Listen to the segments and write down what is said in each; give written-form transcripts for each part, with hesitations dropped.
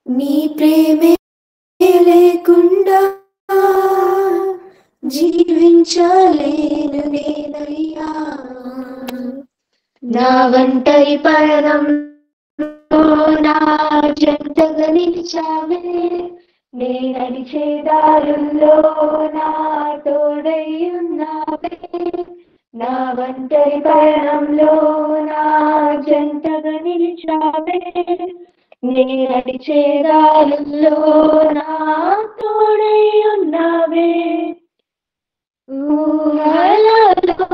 నీ ప్రేమే లేకుండా జీవించలేను నేనయ్యా. నా ఒంటరి పయనంలో నా జంటగా నిలిచావే, నే నడిచే దారుల్లో నా తోడై ఉన్నావే. నా ఒంటరి పయనంలో నా జంటగా నిలిచావే, నే నడిచే దారుల్లో నా తోడై ఉన్నావే. ఊహలలో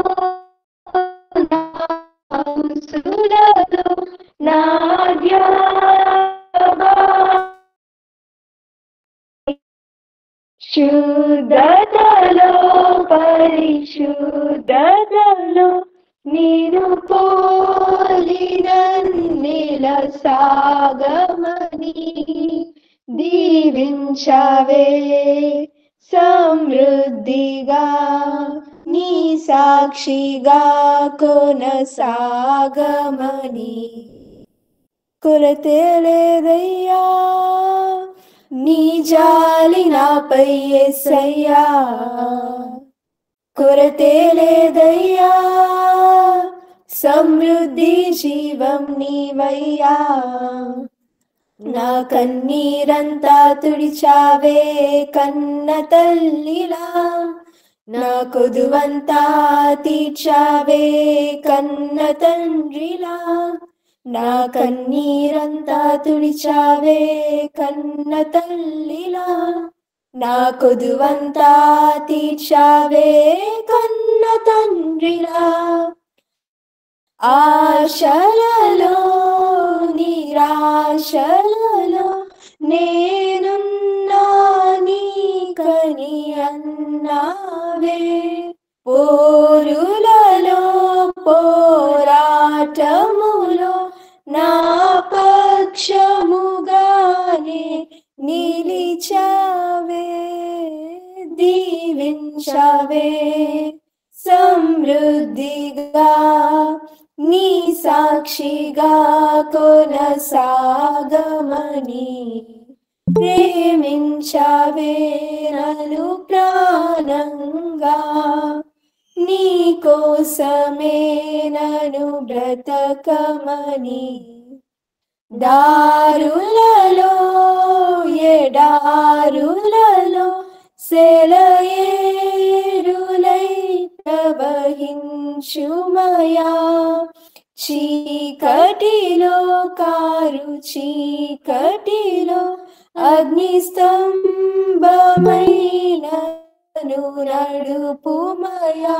నా ఊసులలో నా శుద్ధతలో పరిశుద్ధతలో నీరు పోలినన్నిల సాగమని దీవించవే సమృద్ధిగా, నీ సాక్షిగా కొనసాగమని. కొరతే లేదయ్యా నీ జాలి నాపై యేసయ్యా, కొరతే లేదయ్యా సమృద్ధి జీవం నీవయ్యా. నా కన్నీరంతా తుడిచావే కన్న తల్లిలా, నా కొదువంతా తీర్చావే కన్న తండ్రిలా. నా కన్నీరంతా తుడిచావే కన్న తల్లిలా, నా కొదువంతా తీర్చావే కన్న తండ్రిలా. ఆశలలో నిరాశలలో నేనున్నా నీకని అన్నావే, పోరులలో పోరాటములో నా పక్షముగానే నిలిచావే. దీవించవే సమృద్ధిగా, నీ సాక్షిగా కొనసాగమని. ప్రేమించవే నన్ను ప్రాణంగా, నీ కోసమే నన్ను బ్రతకమని. దారులలో ఎడారులలో సెలయేరులై ప్రవహించుమయా, చీకటిలో కారు చీకటిలో అగ్నిస్తంభమైనను నడుపుమయా.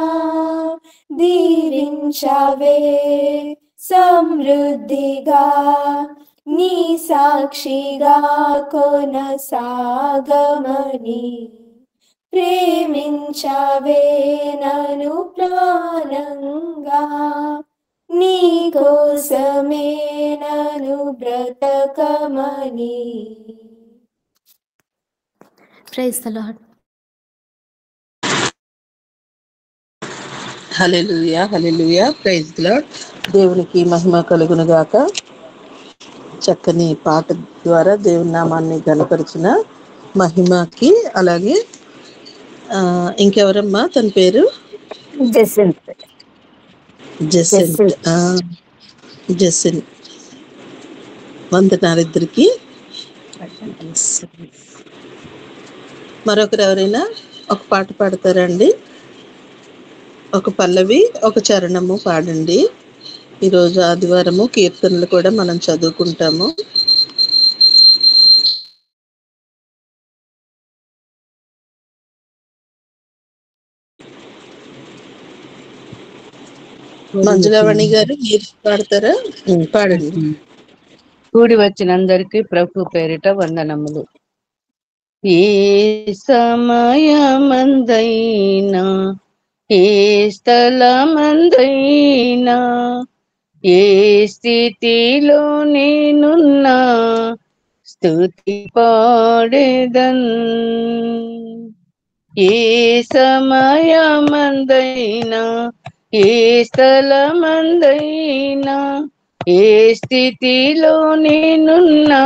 దీవించవే సమృద్ధిగా, నీ సాక్షిగా కొనసాగమని. ప్రేమించవే నన్ను ప్రాణంగా, నీ కోసమే నన్ను బ్రతకమని. Praise the Lord. Hallelujah hallelujah. Praise the Lord. దేవునికి మహిమ కలుగును గాక. చక్కని పాట ద్వారా దేవుని నామాన్ని ఘనపరిచిన మహిమకి, అలాగే ఇంకెవరమ్మా తన పేరు? జెసింత్. వందనాలిద్దరికి. మరొకరు ఎవరైనా ఒక పాట పాడతారండి? ఒక పల్లవి ఒక చరణము పాడండి. ఈరోజు ఆదివారము కీర్తనలు కూడా మనం చదువుకుంటాము. మంజులావణి గారు మీరు పాడతారా? పాడండి. కూడి వచ్చిన అందరికీ ప్రభు పేరిట వందనములు. ఏ సమయమందైనా ఏ స్థలమందైనా ఏ స్థితిలో నేనున్నా స్తుతి పాడేదన్. ఏ సమయమందైనా ఏ స్థలమందైనా ఏ స్థితిలో నేనున్నా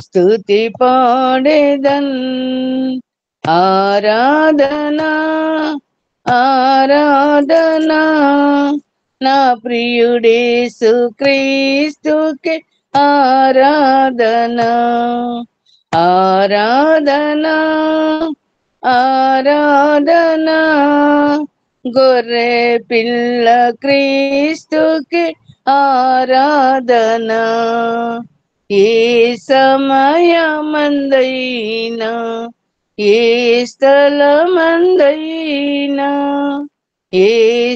స్తుతి పాడేదన్. ఆరాధనా ఆరాధనా నా ప్రియుడేసు క్రీస్తుకే ఆరాధనా. ఆరాధనా ఆరాధనా గొర్రె పిల్ల క్రీస్తుకి ఆరాధనా. ఏ సమయమందైనా ఏ స్థలమందైనా ఏ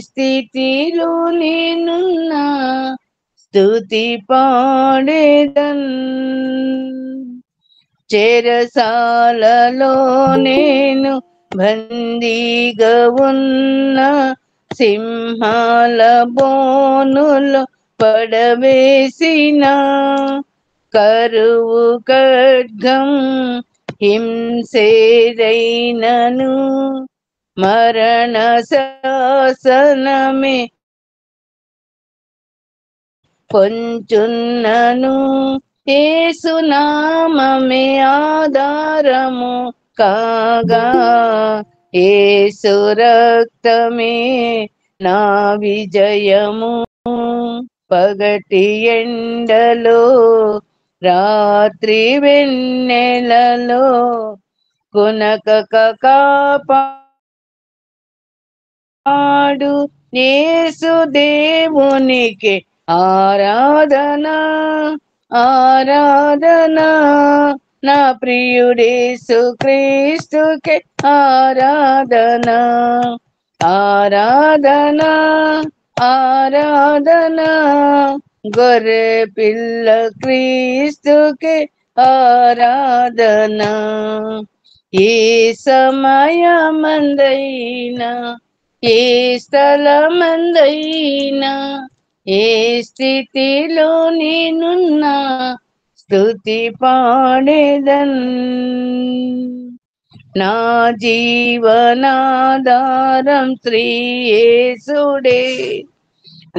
స్థితిలో నేనున్నా స్తుతి పాడేదన్. చెరసాలలో నేను బందీగా ఉన్న సింహాల బోనులో పడవేసిన కరువు ఖడ్గం హింసేదైనను మరణ శాసనమే పొంచున్నను యేసునామమే ఆధారము కాగా యేసు రక్తమే నా విజయము. పగటి ఎండలో రాత్రి వెన్నెలలో కొనకక కాపాడు యేసు దేవునికి ఆరాధనా. ఆరాధనా నా ప్రియుడేసు క్రీస్తుకే ఆరాధనా. ఆరాధనా ఆరాధనా గొర్రె పిల్ల క్రీస్తుకే ఆరాధనా. ఏ సమయమందైనా ఏ స్థలమందైనా ఏ స్థితిలో నేనున్నా స్తుతి పాడేదన్. నా జీవనాధారం శ్రీ యేసుడే,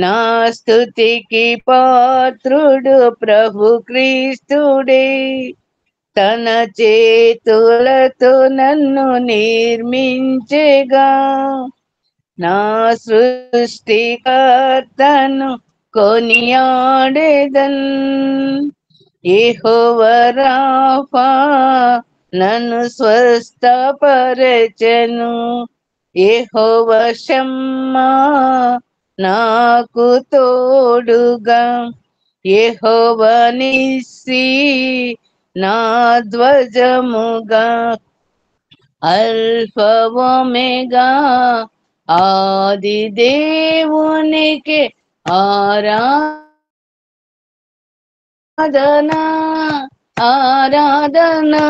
నా స్తుతికి పాత్రుడు ప్రభు క్రీస్తుడే. తన చేతులతో నన్ను నిర్మించెగా నా సృష్టికర్తను కొనియాడేదన్. యెహోవా రాఫా నన్ను స్వస్థపరచెను. యెహోవా షమ్మా నాకు తోడుగా. యెహోవా నిస్సి నా ధ్వజముగా. అల్ఫా ఒమేగా ఆది దేవునికి ఆరాధనా. ఆరాధనా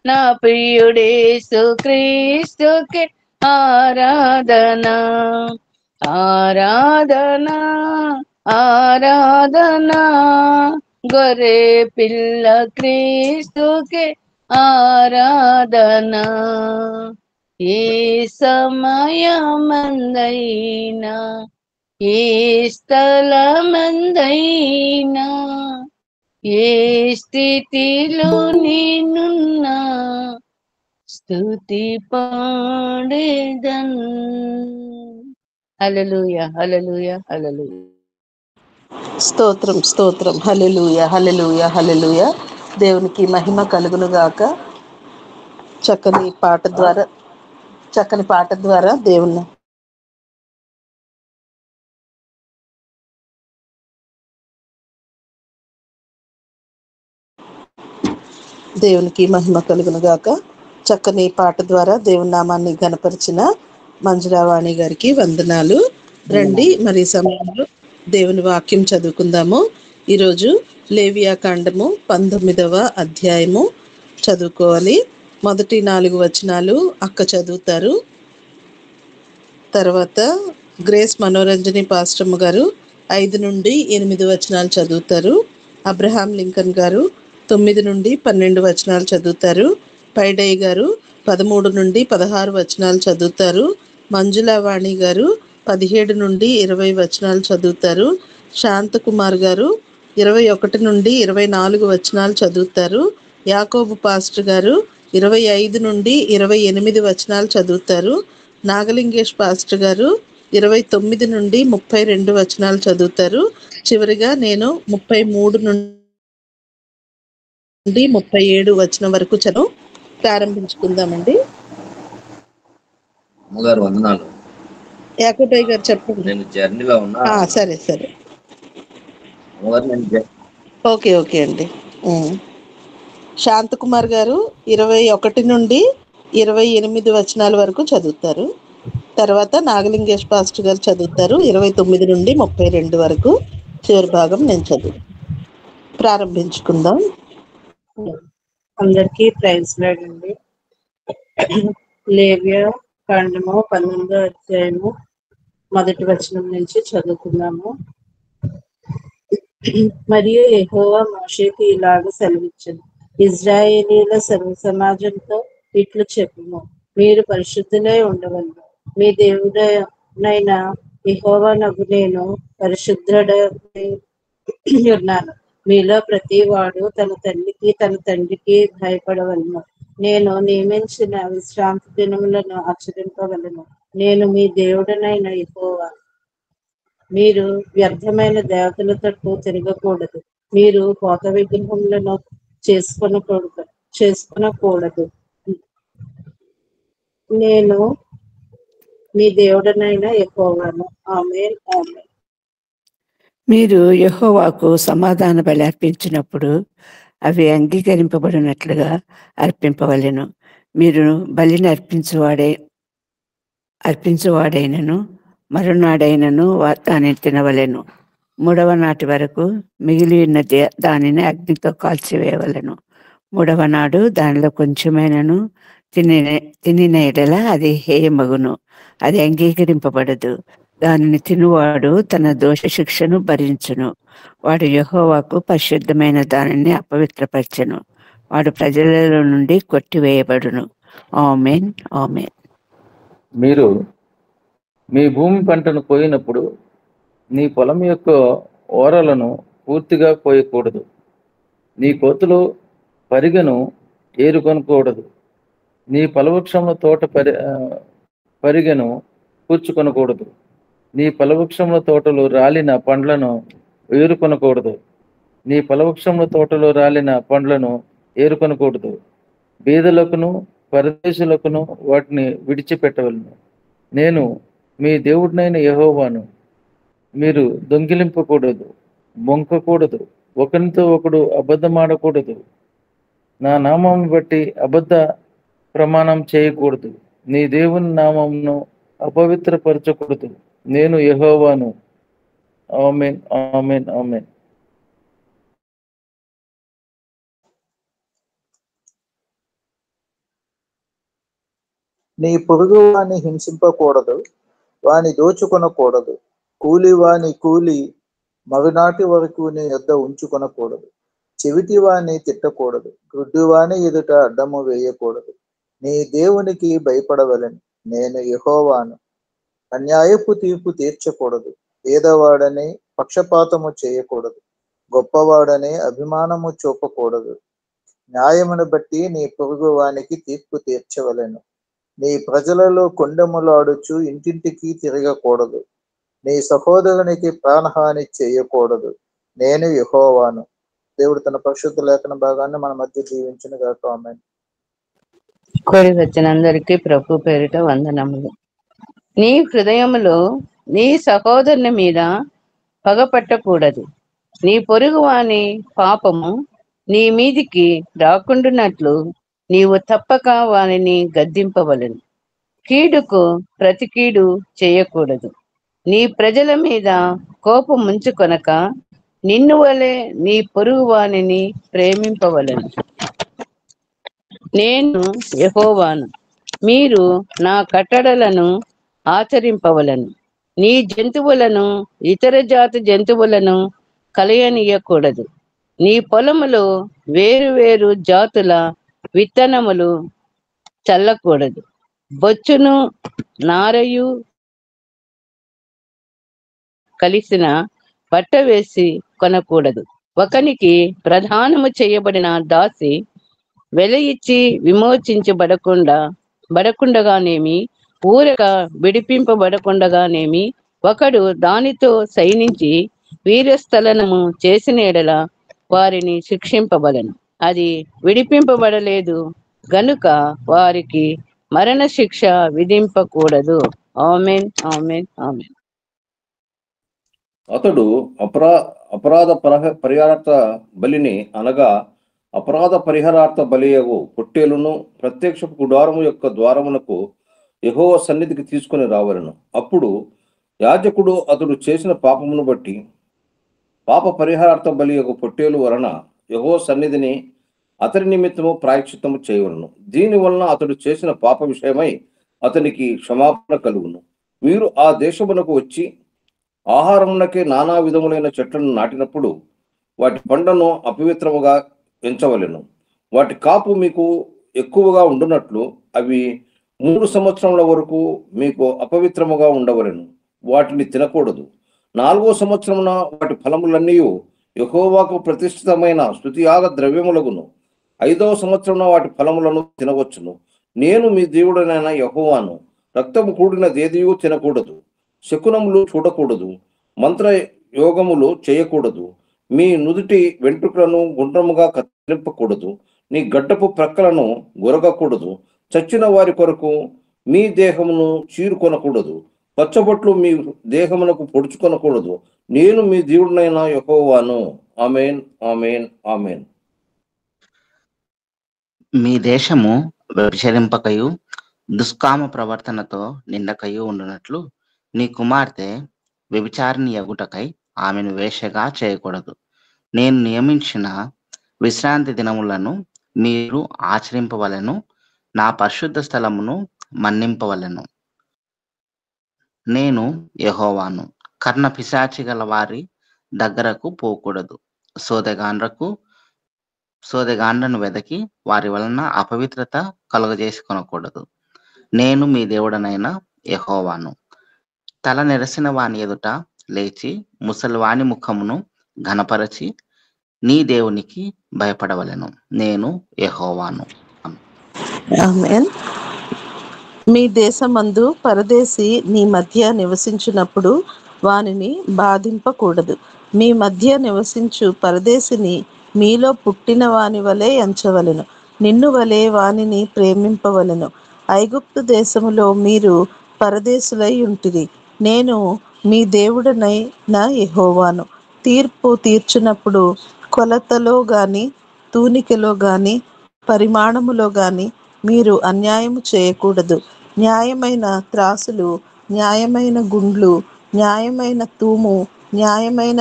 నా ప్రియుడేసు క్రీస్తుకి ఆరాధనా. ఆరాధనా ఆరాధనా గొర్రె పిల్ల క్రీస్తుకి ఆరాధనా. ఏ సమయమందైనా ఏ స్థలమందైనా ఏ స్థితిలో నేనున్నా స్తుతి పాడేదన్. హల్లెలూయా హల్లెలూయా హల్లెలూయా. స్తోత్రం స్తోత్రం. హల్లెలూయా హల్లెలూయా హల్లెలూయా. దేవునికి మహిమ కలుగును గాక. చక్కని పాట ద్వారా దేవునికి మహిమ కలుగును గాక. చక్కని పాట ద్వారా దేవుని నామాన్ని ఘనపరిచిన మంజురావాణి గారికి వందనాలు. రండి మరి సమయంలో దేవుని వాక్యం చదువుకుందాము. ఈరోజు లేవియా కాండము 19వ అధ్యాయము చదువుకోవాలి. మొదటి 4 వచనాలు అక్క చదువుతారు. తర్వాత గ్రేస్ మనోరంజని పాస్టమ్ గారు 5 నుండి 8 వచనాలు చదువుతారు. అబ్రహాం లింకన్ గారు 9 నుండి 12 వచనాలు చదువుతారు. పైడయ్య గారు 13 నుండి 16 వచనాలు చదువుతారు. మంజులావాణి గారు 17 నుండి 20 వచనాలు చదువుతారు. శాంతకుమార్ గారు 21 నుండి 24 వచనాలు చదువుతారు. యాకోబు పాస్టర్ గారు 25 నుండి 28 వచనాలు చదువుతారు. నాగలింగేష్ పాస్టర్ గారు 29 నుండి 32 వచనాలు చదువుతారు. చివరిగా నేను 33 నుండి 37 వచనం వరకు చదువు ప్రారంభించుకుందామండి. అమ్మగారు వందనాలు. యాకోబయ్య గారు చెప్పండి. నేను జర్నీలో ఉన్నా. సరే సరే, అమ్మగారు నేను ఓకే అండి. శాంతకుమార్ గారు 21 నుండి 28 వచనాల వరకు చదువుతారు. తర్వాత నాగలింగేష్ పాస్టర్ గారు చదువుతారు 29 నుండి 32 వరకు. చివరి భాగం నేను చదువు ప్రారంభించుకుందాం. అందరికీ ప్రైజ్ లార్డ్ అండి. లేవ్య కాండము 19వ అధ్యాయము 1వ వచనం నుంచి చదువుకున్నాము. మరియు యెహోవా మోషేకి ఇలాగ సెలవిచ్చెను, ఇజ్రాయేలీల సర్వ సమాజంతో ఇట్లు చెప్పుము, మీరు పరిశుద్ధులై ఉండవలెను. మీ దేవుడైన యెహోవానగు నేను పరిశుద్ధుడనై ఉన్నాను. మీలో ప్రతి వాడు తన తల్లికి తన తండ్రికి భయపడవలను. నేను నియమించిన విశ్రాంతి దినములను ఆచరింపవలను. నేను మీ దేవుడనైన యెహోవా. మీరు వ్యర్థమైన దేవతలతో తిరగకూడదు. మీరు పోత విగ్రహములను చేసుకొనకూడదు. నేను మీ దేవుడనైన యెహోవాను. ఆమేన్ ఆమేన్. మీరు యెహోవాకు సమాధాన బలి అర్పించినప్పుడు అవి అంగీకరింపబడినట్లుగా అర్పింపవలెను. మీరు బలిని అర్పించువాడైనను మరునాడైనను దానిని తినవలెను. 3వ నాటి వరకు మిగిలి ఉన్న దానిని అగ్నితో కాల్చివేయవలెను. 3వ నాడు దానిలో కొంచెమైనను తినిన ఎడల అది హేయమగును, అది అంగీకరింపబడదు. దానిని తినువాడు తన దోష శిక్షను భరించును. వాడు యెహోవాకు పరిశుద్ధమైన దానిని అపవిత్రపరచెను. వాడు ప్రజలలో నుండి కొట్టివేయబడును. ఆమేన్ ఆమేన్. మీరు మీ భూమి పంటను కోయినప్పుడు నీ పొలం యొక్క ఓరలను పూర్తిగా కోయకూడదు. నీ కోతులు పరిగెను ఏరుకొనకూడదు. నీ ఫలవృక్షముల తోట పరిగెను కూర్చుకొనకూడదు. నీ ఫలవృక్షముల తోటలో రాలిన పండ్లను ఏరుకొనకూడదు. నీ ఫలవృక్షముల తోటలో రాలిన పండ్లను ఏరుకొనకూడదు. బీదలకును పరదేశులకును వాటిని విడిచిపెట్టవలను. నేను మీ దేవుడినైన యెహోవాను. మీరు దొంగిలింపకూడదు, బొంకకూడదు, ఒకరితో ఒకడు అబద్ధమాడకూడదు. నా నామమును బట్టి అబద్ధ ప్రమాణం చేయకూడదు. నీ దేవుని నామమును అపవిత్రపరచకూడదు. నేను యెహోవాను. ఆమేన్ ఆమేన్ ఆమేన్. నీ పొరుగు వాని హింసింపకూడదు, వాని దోచుకొనకూడదు. కూలి వాని కూలి మరునాటి వరకు నీ యొద్ద ఉంచుకొనకూడదు. చెవిటి వాని తిట్టకూడదు, గ్రుడ్డివాని ఎదుట అడ్డము వేయకూడదు. నీ దేవునికి భయపడవలెను. నేను యెహోవాను. అన్యాయపు తీర్పు తీర్చకూడదు. పేదవాడని పక్షపాతము చేయకూడదు. గొప్పవాడని అభిమానము చూపకూడదు. న్యాయమును బట్టి నీ పొరుగు వానికి తీర్పు తీర్చవలెను. నీ ప్రజలలో కొండెములాడుచు ఇంటింటికి తిరగకూడదు. నీ సహోదరునికి ప్రాణహాని చేయకూడదు. నేను యెహోవాను. దేవుడు తన పరిశుద్ధ లేఖన భాగాన్ని మన మధ్య దీవించును గాక. ఆమేన్. కూడి వచ్చిన అందరికీ ప్రభు పేరిట వందనములు. నీ హృదయములో నీ సహోదరుని మీద పగపట్టకూడదు. నీ పొరుగు వాని పాపము నీ మీదికి రాకుండానట్లు నీవు తప్పక వానిని గద్దింపవలెను. కీడుకు ప్రతి కీడు చేయకూడదు. నీ ప్రజల మీద కోపముంచుకొనక నిన్ను వలె నీ పొరుగు వానిని ప్రేమింపవలెను. నేను యెహోవాను. మీరు నా కట్టడలను ఆచరింపవలను. నీ జంతువులను ఇతర జాతి జంతువులను కలయనీయకూడదు. నీ పొలములో వేరు వేరు జాతుల విత్తనములు చల్లకూడదు. బొచ్చును నారయు కలిసిన బట్ట వేసి కొనకూడదు. ఒకనికి ప్రధానము చేయబడిన దాసి వెల ఇచ్చి బడకుండగానేమి ఊరక విడిపింపబడకుండగానేమి ఒకడు దానితో సైనించి వీర్యస్థలనము చేసిన ఎడల వారిని శిక్షింపబడను. అది విడిపింపబడలేదు గనుక వారికి మరణ శిక్ష విధింపకూడదు. ఆమేన్, ఆమేన్, ఆమేన్. అతడు అపరాధ పరిహారార్థ బలిని అనగా అపరాధ పరిహారార్థ బలియగు పొట్టేలును ప్రత్యక్షపు గుడారము యొక్క ద్వారమునకు యెహోవా సన్నిధికి తీసుకుని రావలను. అప్పుడు యాజకుడు అతడు చేసిన పాపమును బట్టి పాప పరిహారార్థ బలియగు పొట్టేలు వలన యెహోవా సన్నిధిని అతని నిమిత్తము ప్రాయశ్చిత్తము చేయవలను. దీని వలన అతడు చేసిన పాప విషయమై అతనికి క్షమాపణ కలుగును. మీరు ఆ దేశమునకు వచ్చి ఆహారమునకే నానా విధములైన చెట్లను నాటినప్పుడు వాటి పండ్లను అపవిత్రముగా ఎంచవలెను. వాటి కాపు మీకు ఎక్కువగా ఉండునట్లు అవి 3 సంవత్సరముల వరకు మీకు అపవిత్రముగా ఉండవలెను. వాటిని తినకూడదు. 4వ సంవత్సరమున వాటి ఫలములన్నీ యెహోవాకు ప్రతిష్ఠితమైన స్తుతియాగ ద్రవ్యములగును. 5వ సంవత్సరమున వాటి ఫలములను తినవచ్చును. నేను మీ దేవుడనైన యెహోవాను. రక్తము కూడినదేదియూ తినకూడదు. శకునములు చూడకూడదు. మంత్ర యోగములు చేయకూడదు. మీ నుదుటి వెంట్రుకలను గుండ్రముగా కత్తిరింపకూడదు. నీ గడ్డపు ప్రక్కలను గొరగకూడదు. చచ్చిన వారి కొరకు మీ దేహమును చీరుకొనకూడదు. పచ్చబొట్లు మీ దేహమునకు పొడుచుకొనకూడదు. నేను మీ దేవుడినైన యెహోవాను. ఆమేన్, ఆమేన్, ఆమేన్. మీ దేశము వ్యభిచరింపకయు దుష్కామ ప్రవర్తనతో నిండకయు ఉండునట్లు నీ కుమార్తె వ్యభిచారిణి యగుటకై ఆమెను వేశ్యగా చేయకూడదు. నేను నియమించిన విశ్రాంతి దినములను మీరు ఆచరింపవలెను. నా పరిశుద్ధ స్థలమును మన్నింపవలెను. నేను యెహోవాను. కర్ణ పిశాచి గల వారి దగ్గరకు పోకూడదు. సోదెగాండ్రను వెదకి వారి వలన అపవిత్రత కలుగజేసుకొనకూడదు. నేను మీ దేవుడనైన యెహోవాను. తల నెరసిన వాని ఎదుట లేచి ముసలివాని ముఖమును ఘనపరచి నీ దేవునికి భయపడవలెను. నేను యెహోవాను. ఆమేన్. మీ దేశమందు పరదేశి నీ మధ్య నివసించినప్పుడు వానిని బాధింపకూడదు. మీ మధ్య నివసించు పరదేశిని మీలో పుట్టిన వాని వలె ఎంచవలెను. నిన్ను వలె వానిని ప్రేమింపవలెను. ఐగుప్తు దేశములో మీరు పరదేశులై ఉంటిరి. నేను మీ దేవుడనైన యెహోవాను. తీర్పు తీర్చునప్పుడు కొలతలో గాని తూనికలో గాని పరిమాణములో గాని మీరు అన్యాయము చేయకూడదు. న్యాయమైన త్రాసులు, న్యాయమైన గుండ్లు, న్యాయమైన తూము, న్యాయమైన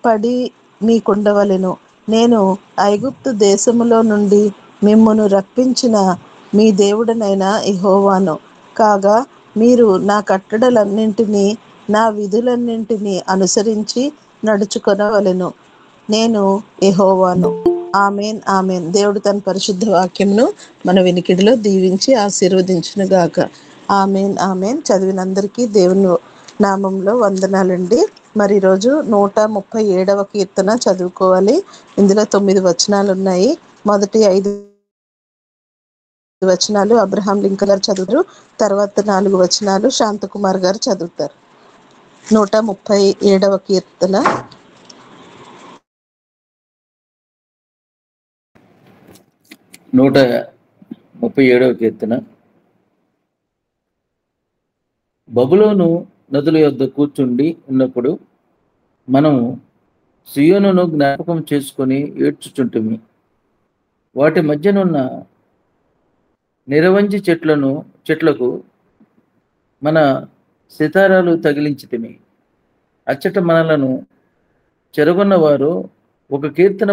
పడి మీకుండవలెను. నేను ఐగుప్తు దేశములో నుండి మిమ్మును రప్పించిన మీ దేవుడనైన యెహోవాను. కాగా మీరు నా కట్టడలన్నింటినీ నా విధులన్నింటినీ అనుసరించి నడుచుకొనవలెను. నేను యెహోవాను. ఆమేన్, ఆమేన్. దేవుడు తన పరిశుద్ధ వాక్యమును మన వినికిడిలో దీవించి ఆశీర్వదించును గాక. ఆమేన్, ఆమేన్. చదివినందరికీ దేవుని నామంలో వందనాలండి. మరి ఈరోజు 137వ కీర్తన చదువుకోవాలి. ఇందులో 9 వచనాలు ఉన్నాయి. మొదటి 5 వచనాలు అబ్రహాం లింకన్ గారు చదువుతారు. తర్వాత 4 వచనాలు శాంతకుమార్ గారు చదువుతారు. 137వ కీర్తన. 137వ కీర్తన. బబులోను నదుల యొద్ద కూర్చుండి ఉన్నప్పుడు మనము సియోనును జ్ఞాపకం చేసుకొని ఏడ్చుచుంటిమి. వాటి మధ్యనున్న నిరవంజి చెట్లకు మన సితారాలు తగిలించితిమి. అచ్చట మనలను చెరగొన్న వారు ఒక కీర్తన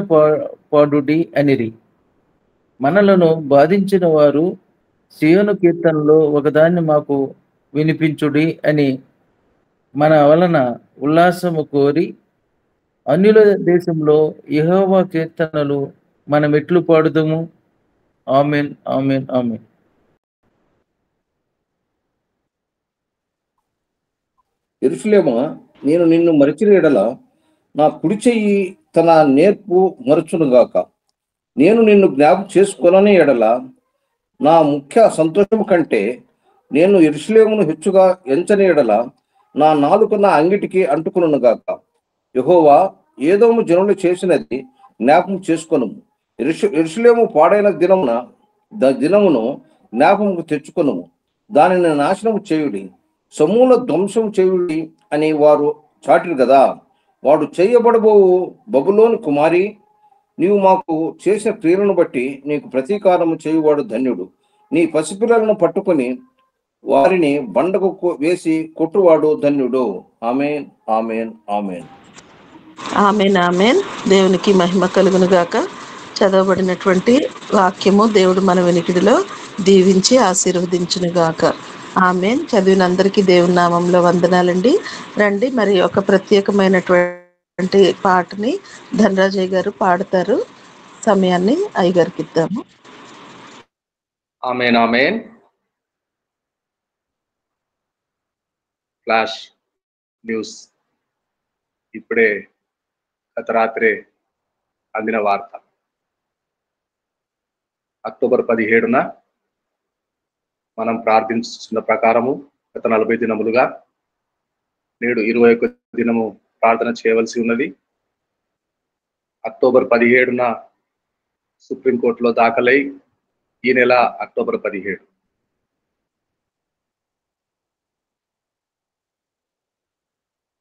పాడుడి అనిరి. మనలను బాధించిన వారు సియోను కీర్తనలో ఒకదాన్ని మాకు వినిపించుడి అని మన వలన ఉల్లాసము కోరి అన్యుల దేశంలో యెహోవా కీర్తనలు మనం ఎట్లు పాడుదము. ఆమేన్, ఆమేన్, ఆమేన్. యెరూషలేమా, నేను నిన్ను మరిచిన ఎడల నా కుడి చెయ్యి తన నేర్పు మరచునుగాక. నేను నిన్ను జ్ఞాపకం చేసుకొనని ఎడల నా ముఖ్య సంతోషము కంటే నేను యెరూషలేమును హెచ్చుగా ఎంచని ఎడల నా నాలుక నా అంగిటికి అంటుకొనుగాక. యెహోవా, ఏదోము జనులు చేసినది జ్ఞాపకం చేసుకొనుము. యెరూషలేము పాడైన దినమును జ్ఞాపకముకు తెచ్చుకొనుము. దానిని నాశనము చేయుడి, సమూల ధ్వంసం చేయుడి అని వారు చాటిరు కదా. వాడు చేయబడబోవు బబులోను కుమారి, నీవు మాకు చేసిన క్రియలను బట్టి నీకు ప్రతీకారము చేయువాడు ధన్యుడు. నీ పసిపిల్లలను పట్టుకొని వారిని బండకు వేసి కొట్టువాడు ధన్యుడు. ఆమేన్, ఆమేన్, ఆమేన్. ఆమేన్, ఆమేన్. దేవునికి మహిమ కలుగును గాక. చదవబడినటువంటి వాక్యము దేవుడు మన వెనికిడిలో దీవించి ఆశీర్వదించును గాక. ఆమేన్. చదివిన అందరికీ దేవుని నామంలో వందనాలండి. రండి, మరి ఒక ప్రత్యేకమైనటువంటి పాటని ధనరాజయ్య గారు పాడతారు. సమయాన్ని అయ్యగారికి ఇద్దాము. Amen, amen. Flash news. ఇప్పుడే గత రాత్రే అందిన వార్త. అక్టోబర్ 17న మనం ప్రార్థించుతున్న ప్రకారము గత 40 దినములుగా నేడు 21 దినము ప్రార్థన చేయవలసి ఉన్నది. అక్టోబర్ 17న సుప్రీంకోర్టులో దాఖలై ఈ నెల అక్టోబర్ 17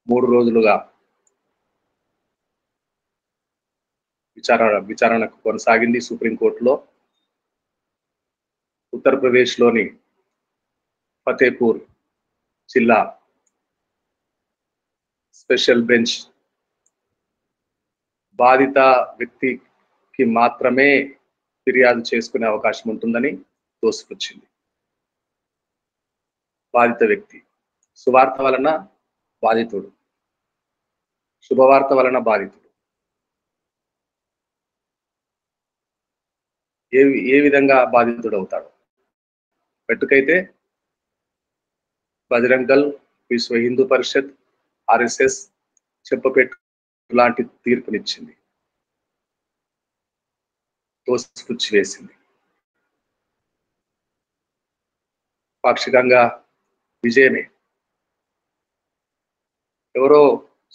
3 రోజులుగా విచారణకు కొనసాగింది సుప్రీంకోర్టులో. ఉత్తరప్రదేశ్లోని ఫతేపూర్ జిల్లా స్పెషల్ బెంచ్ బాధిత వ్యక్తికి మాత్రమే ఫిర్యాదు చేసుకునే అవకాశం ఉంటుందని తోసిపుచ్చింది. బాధిత వ్యక్తి సువార్త వలన బాధితుడు, శుభవార్త వలన బాధితుడు. ఏ విధంగా బాధితుడు అవుతాడు? పెట్టుకైతే బజరంగ్ దళ్, విశ్వ హిందూ పరిషత్, ఆర్ఎస్ఎస్ చెప్పపెట్టు లాంటి తీర్పునిచ్చింది, తోసిపుచ్చి వేసింది. పాక్షికంగా విజయమే. ఎవరో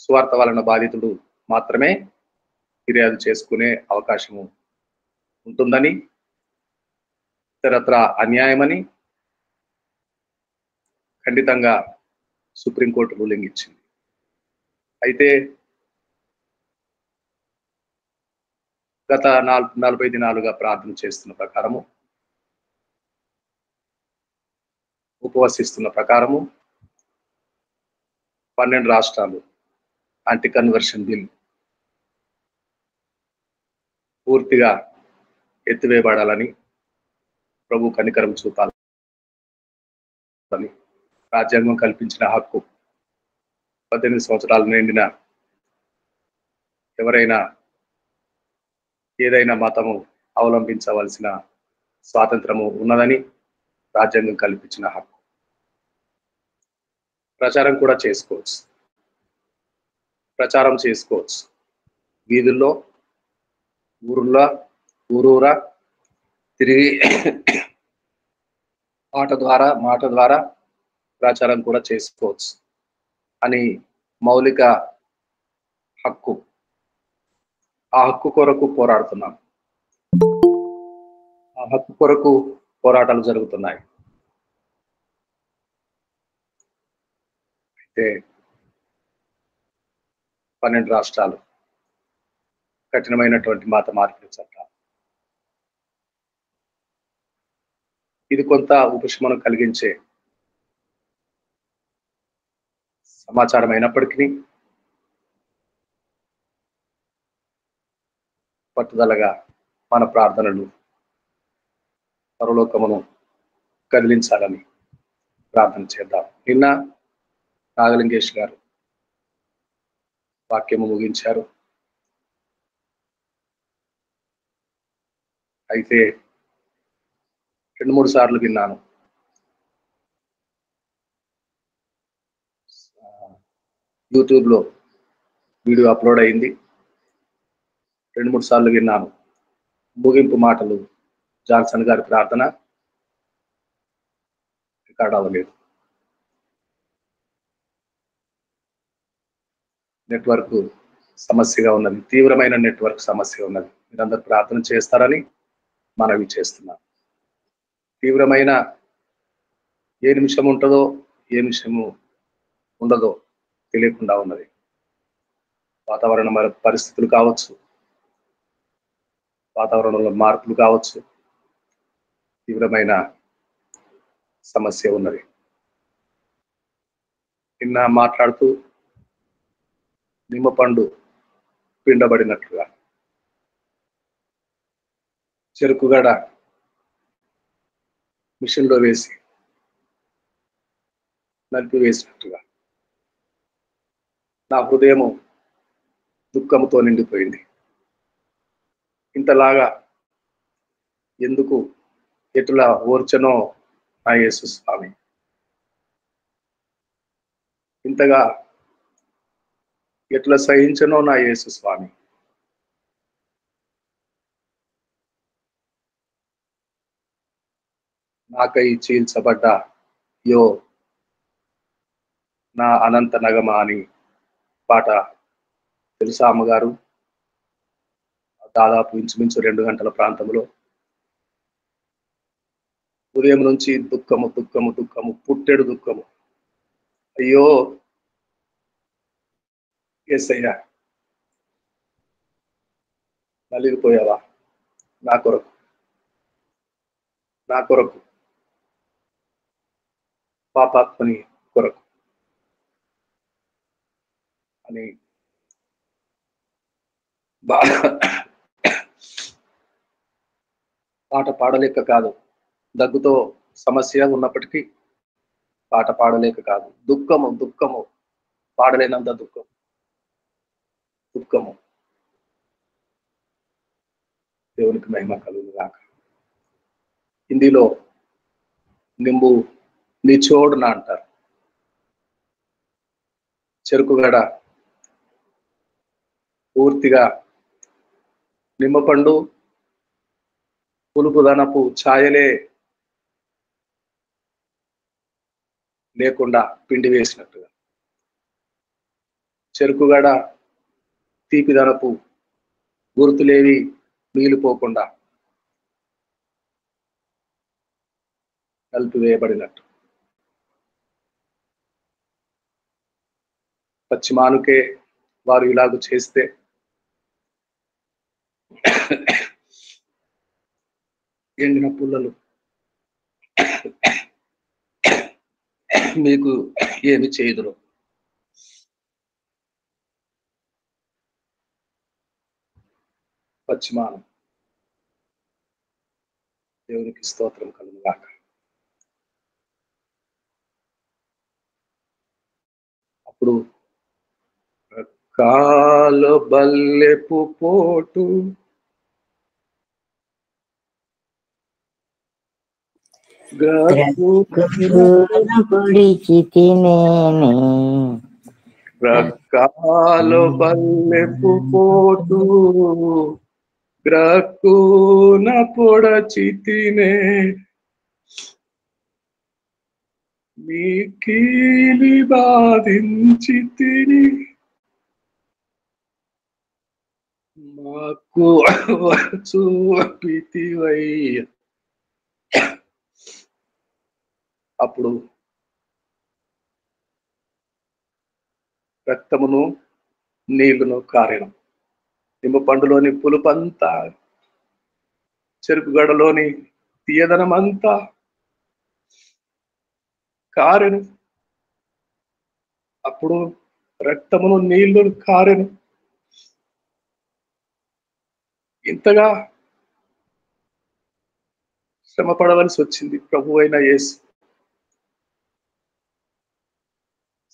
సువార్త వలన బాధితుడు మాత్రమే ఫిర్యాదు చేసుకునే అవకాశము ఉంటుందని, ఇతరత్ర అన్యాయమని ఖండితంగా సుప్రీంకోర్టు రూలింగ్ ఇచ్చింది. అయితే గత 40 దినాలుగా ప్రార్థన చేస్తున్న ప్రకారము, ఉపవసిస్తున్న ప్రకారము 12 రాష్ట్రాలు యాంటీ కన్వర్షన్ బిల్ పూర్తిగా ఎత్తివేయబడాలని, ప్రభు కనికరం చూపాలని, రాజ్యాంగం కల్పించిన హక్కు 18 సంవత్సరాలు నిండిన ఎవరైనా ఏదైనా మతము అవలంబించవలసిన స్వాతంత్రము ఉన్నదని రాజ్యాంగం కల్పించిన హక్కు. ప్రచారం కూడా చేసుకోవచ్చు, ప్రచారం చేసుకోవచ్చు. వీధుల్లో, ఊరూరా తిరిగి మాట ద్వారా ప్రచారం కూడా చేసుకోవచ్చు అని మౌలిక హక్కు. ఆ హక్కు కొరకు పోరాడుతున్నాం. ఆ హక్కు కొరకు పోరాటాలు జరుగుతున్నాయి. అయితే 12 రాష్ట్రాలు కఠినమైనటువంటి మత మార్పిడి చట్టాలు. ఇది కొంత ఉపశమనం కలిగించే సమాచారం అయినప్పటికీ పట్టుదలగా మన ప్రార్థనలు పరలోకమును కదిలించాలని ప్రార్థన చేద్దాం. నిన్న నాగలింగేష్ గారు వాక్యము ముగించారు. అయితే 2-3 సార్లు విన్నాను. యూట్యూబ్లో వీడియో అప్లోడ్ అయింది. 2-3 సార్లు విన్నాను. ముగింపు మాటలు జాన్సన్ గారి ప్రార్థన రికార్డ్ అవ్వలేదు. నెట్వర్క్ సమస్యగా ఉన్నది, తీవ్రమైన నెట్వర్క్ సమస్య ఉన్నది. మీరందరూ ప్రార్థన చేస్తారని మనవి చేస్తున్నాను. తీవ్రమైన ఏ నిమిషం ఉంటుందో ఏ నిమిషము ఉండదో తెలియకుండా ఉన్నది. వాతావరణ పరిస్థితులు కావచ్చు, వాతావరణంలో మార్పులు కావచ్చు, తీవ్రమైన సమస్య ఉన్నది. నిన్న మాట్లాడుతూ నిమ్మపండు పిండబడినట్లుగా, చెరుకుగడ మిషన్లో వేసి నలిపివేసినట్టుగా నా హృదయము దుఃఖంతో నిండిపోయింది. ఇంతలాగా ఎందుకు ఎటులా ఓర్చనో నా యేసు స్వామి, ఇంతగా ఎట్లా సహించనో నా యేసు స్వామి. నాకై చీల్చబడ్డ యో నా అనంత నగమ అని పాట తెలుసా అమ్మగారు? దాదాపు ఇంచుమించు 2 గంటల ప్రాంతంలో ఉదయం నుంచి దుఃఖము దుఃఖము దుఃఖము, పుట్టెడు దుఃఖము. అయ్యో యేసయ్యా, నలిగిపోయావా నా కొరకు, నా కొరకు, పాపాత్మని కొరకు అని బాగా పాట పాడలేక కాదు, దగ్గుతో సమస్య ఉన్నప్పటికీ పాట పాడలేక కాదు, దుఃఖము దుఃఖము, పాడలేనంత దుఃఖం, దుఃఖము. దేవునికి మహిమ కలుగును గాక. హిందీలో నింబు నిచోడ్న అంటారు. చెరుకుగడ పూర్తిగా నిమ్మపండు పులుపుదనపు ఛాయలే లేకుండా పిండి వేసినట్టుగా, చెరుకుగడ తీపిదనపు గుర్తులేవి మిగిలిపోకుండా కలిపివేయబడినట్టు, పశ్చిమానుకే వారు ఇలాగ చేస్తే ఎండిన పుల్లలు మీకు ఏమి చేయదురు. పశ్చిమానం. దేవునికి స్తోత్రం కలుగును గాక. అప్పుడు కాల బల్లెపు పోటు రకాల బల్లెపు పోటు గ్రక్కున పొడచితినే, మీ కీలి బాధించి తిని మాకు చూపితివయ్య. అప్పుడు రక్తమును నీళ్లును కారెను. నిమ్మపండులోని పులుపంతా, చెరుకుగడలోని తీయదనమంతా కారెను. అప్పుడు రక్తమును నీళ్లు కారెను. ఇంతగా శ్రమ పడవలసి వచ్చింది ప్రభు అయిన యేసు.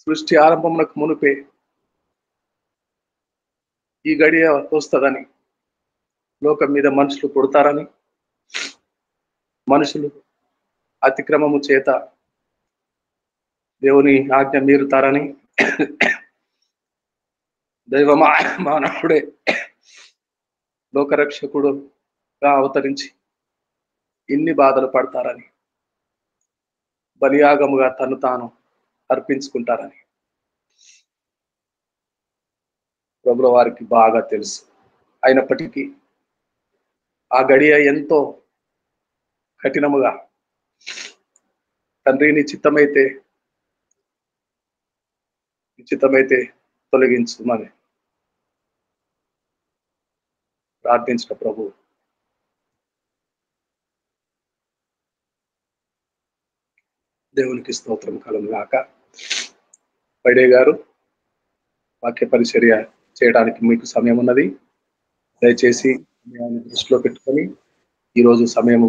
సృష్టి ఆరంభమునకు మునుపే ఈ గడియ వస్తుందని, లోకం మీద మనుషులు పుడతారని, మనుషులు అతిక్రమము చేత దేవుని ఆజ్ఞ మీరుతారని, దైవ మానవుడే లోకరక్షకుడుగా అవతరించి ఇన్ని బాధలు పడతారని, బలియాగముగా తను తాను అర్పించుకుంటారని ప్రభుల వారికి బాగా తెలుసు. అయినప్పటికీ ఆ గడియ ఎంతో కఠినముగా, తండ్రి నీ చిత్తమైతే తొలగించుమని ప్రార్థించిన ప్రభు దేవునికి స్తోత్రం కలుగును గాక. పైడే గారు వాక్య పరిచర్య చేయడానికి మీకు సమయం ఉన్నది. దయచేసి సమయాన్ని దృష్టిలో పెట్టుకొని ఈరోజు సమయం